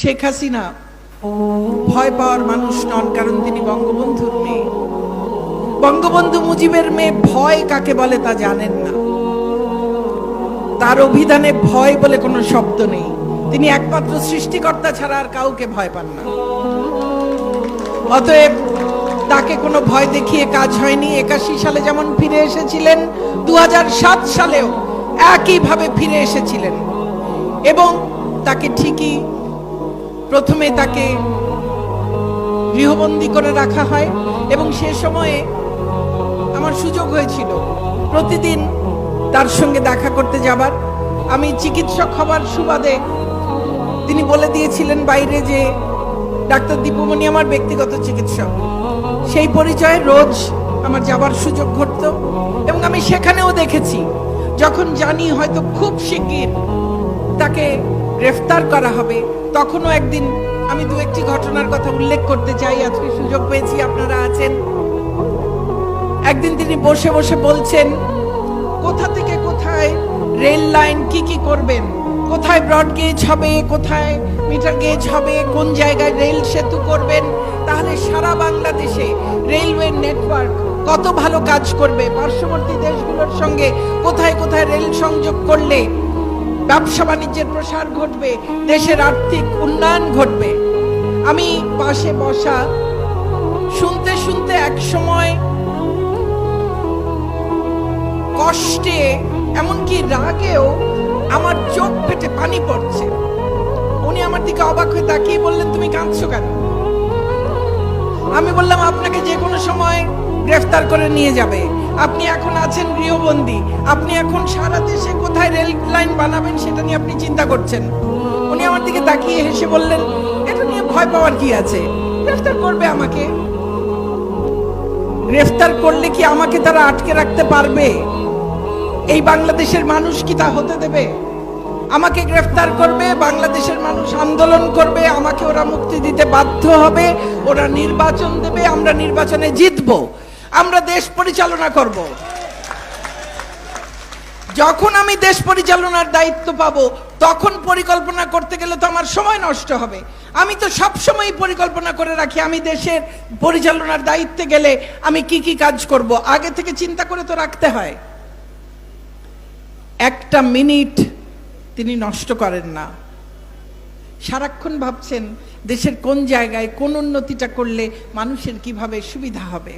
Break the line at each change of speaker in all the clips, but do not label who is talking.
শেখ হাসিনা ভয় পাওয়ার মানুষ নন, কারণ তিনি বঙ্গবন্ধুর মেয়ে। বঙ্গবন্ধু মুজিবের মেয়ে ভয় কাকে বলে তা জানেন না। তার অভিধানে ভয় বলে কোনো শব্দ নেই। তিনি একমাত্র সৃষ্টিকর্তা ছাড়া আর কাউকে ভয় পান না। অতএব তাকে কোনো ভয় দেখিয়ে কাজ হয়নি। 81 সালে যেমন ফিরে এসেছিলেন, 2007 সালেও একইভাবে ফিরে এসেছিলেন। এবং তাকে ঠিকই প্রথমে তাকে গৃহবন্দী করে রাখা হয়, এবং সে সময়ে আমার সুযোগ হয়েছিল প্রতিদিন তার সঙ্গে দেখা করতে যাবার। আমি চিকিৎসক হবার সুবাদে তিনি বলে দিয়েছিলেন বাইরে যে ডাক্তার দীপুমণি আমার ব্যক্তিগত চিকিৎসক। সেই পরিচয়ে রোজ আমার যাবার সুযোগ ঘটতো, এবং আমি সেখানেও দেখেছি যখন জানি হয়তো খুব শিগগির তাকে গ্রেফতার করা হবে, তখনও একদিন আমি দু একটি ঘটনার কথা উল্লেখ করতে চাই। আজকে সুযোগ পেয়েছি, আপনারা আছেন। একদিন তিনি বসে বসে বলছেন কোথা থেকে কোথায় রেল লাইন কি কি করবেন, কোথায় ব্রড গেজ হবে, কোথায় মিটার গেজ হবে, কোন জায়গায় রেল সেতু করবেন, তাহলে সারা বাংলাদেশে রেলওয়ে নেটওয়ার্ক কত ভালো কাজ করবে, পার্শ্ববর্তী দেশগুলোর সঙ্গে কোথায় কোথায় রেল সংযোগ করলে ব্যবসা বাণিজ্যের প্রসার ঘটবে, দেশের আর্থিক উন্নয়ন ঘটবে। আমি পাশে বসা শুনতে শুনতে এক সময় কষ্টে এমনকি রাগেও আমার চোখ ফেটে পানি পড়ছে। উনি আমার দিকে অবাক হয়ে তাকিয়ে বললেন, তুমি কাঁদছো কেন? আমি বললাম, আপনাকে যে কোনো সময় গ্রেফতার করে নিয়ে যাবে, আপনি এখন আছেন গৃহবন্দী, আপনি এখন সারা দেশে কোথায় রেল লাইন বানাবেন সেটা নিয়ে আপনি চিন্তা করছেন। উনি আমার দিকে তাকিয়ে হেসে বললেন, এটা নিয়ে ভয় পাওয়ার কি আছে, গ্রেফতার করবে আমাকে। গ্রেফতার করলে কি আমাকে তারা আটকে রাখতে পারবে? এই বাংলাদেশের মানুষ কি তা হতে দেবে? আমাকে গ্রেফতার করবে, বাংলাদেশের মানুষ আন্দোলন করবে, আমাকে ওরা মুক্তি দিতে বাধ্য হবে, ওরা নির্বাচন দেবে, আমরা নির্বাচনে জিতব, আমরা দেশ পরিচালনা করব। যখন আমি দেশ পরিচালনার দায়িত্ব পাবো, তখন পরিকল্পনা করতে গেলে তো আমার সময় নষ্ট হবে। আমি তো সব সময় পরিকল্পনা করে রাখি, আমি দেশের পরিচালনার দায়িত্বে গেলে আমি কি কি কাজ করব, আগে থেকে চিন্তা করে তো রাখতে হয়। একটা মিনিট তিনি নষ্ট করেন না, সারাক্ষণ ভাবছেন দেশের কোন জায়গায় কোন উন্নতিটা করলে মানুষের কিভাবে সুবিধা হবে।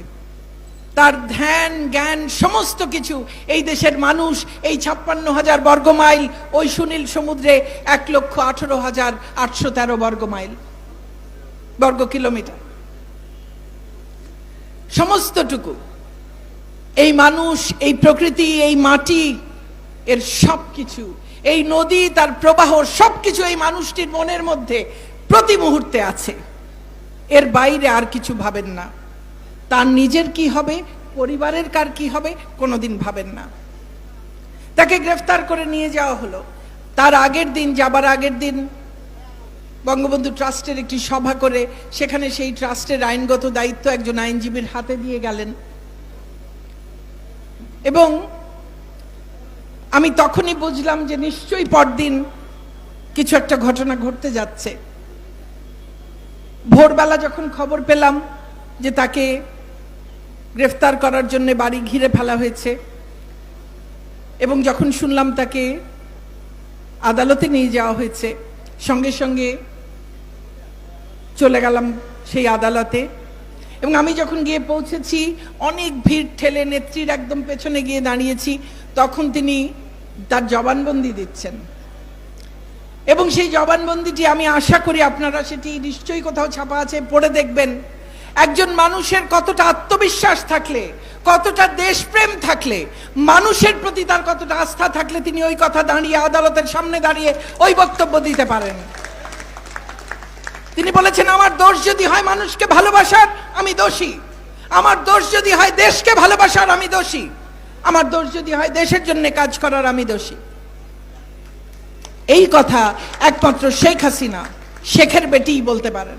তার ধ্যান জ্ঞান সমস্ত কিছু এই দেশের মানুষ, এই 56,000 বর্গ মাইল, ওই সুনীল সমুদ্রে 1,18,813 বর্গ কিলোমিটার, সমস্তটুকু এই মানুষ, এই প্রকৃতি, এই মাটি, এর সবকিছু, এই নদী তার প্রবাহ, সবকিছু এই মানুষটির মনের মধ্যে প্রতি মুহূর্তে আছে। এর বাইরে আর কিছু ভাবেন না। তার নিজের কি হবে, পরিবারের কার কি হবে, কোনোদিন ভাবেন না। তাকে গ্রেফতার করে নিয়ে যাওয়া হলো। তার আগের দিন, যাবার আগের দিন বঙ্গবন্ধু ট্রাস্টের একটি সভা করে সেখানে সেই ট্রাস্টের আইনগত দায়িত্ব একজন আইনজীবীর হাতে দিয়ে গেলেন, এবং আমি তখনই বুঝলাম যে নিশ্চয়ই পরদিন কিছু একটা ঘটনা ঘটতে যাচ্ছে। ভোরবেলা যখন খবর পেলাম যে তাকে গ্রেফতার করার জন্য বাড়ি ঘিরে ফেলা হয়েছে, এবং যখন শুনলাম তাকে আদালতে নিয়ে যাওয়া হয়েছে, সঙ্গে সঙ্গে চলে গেলাম সেই আদালতে। এবং আমি যখন গিয়ে পৌঁছেছি, অনেক ভিড় ঠেলে নেত্রীর একদম পেছনে গিয়ে দাঁড়িয়েছি, তখন তিনি তার জবানবন্দি দিচ্ছেন। এবং সেই জবানবন্দিটি আমি আশা করি আপনারা সেটি নিশ্চয়ই কোথাও ছাপা আছে, পড়ে দেখবেন। একজন মানুষের কতটা আত্মবিশ্বাস থাকলে, কতটা দেশপ্রেম থাকলে, মানুষের প্রতি তার কতটা আস্থা থাকলে তিনি ওই কথা দাঁড়িয়ে আদালতের সামনে দাঁড়িয়ে ওই বক্তব্য দিতে পারেন। তিনি বলেছেন, আমার দোষ যদি হয় মানুষকে ভালোবাসার, আমি দোষী। আমার দোষ যদি হয় দেশকে ভালোবাসার, আমি দোষী। আমার দোষ যদি হয় দেশের জন্য কাজ করার, আমি দোষী। এই কথা একমাত্র শেখ হাসিনা, শেখের বেটিই বলতে পারেন।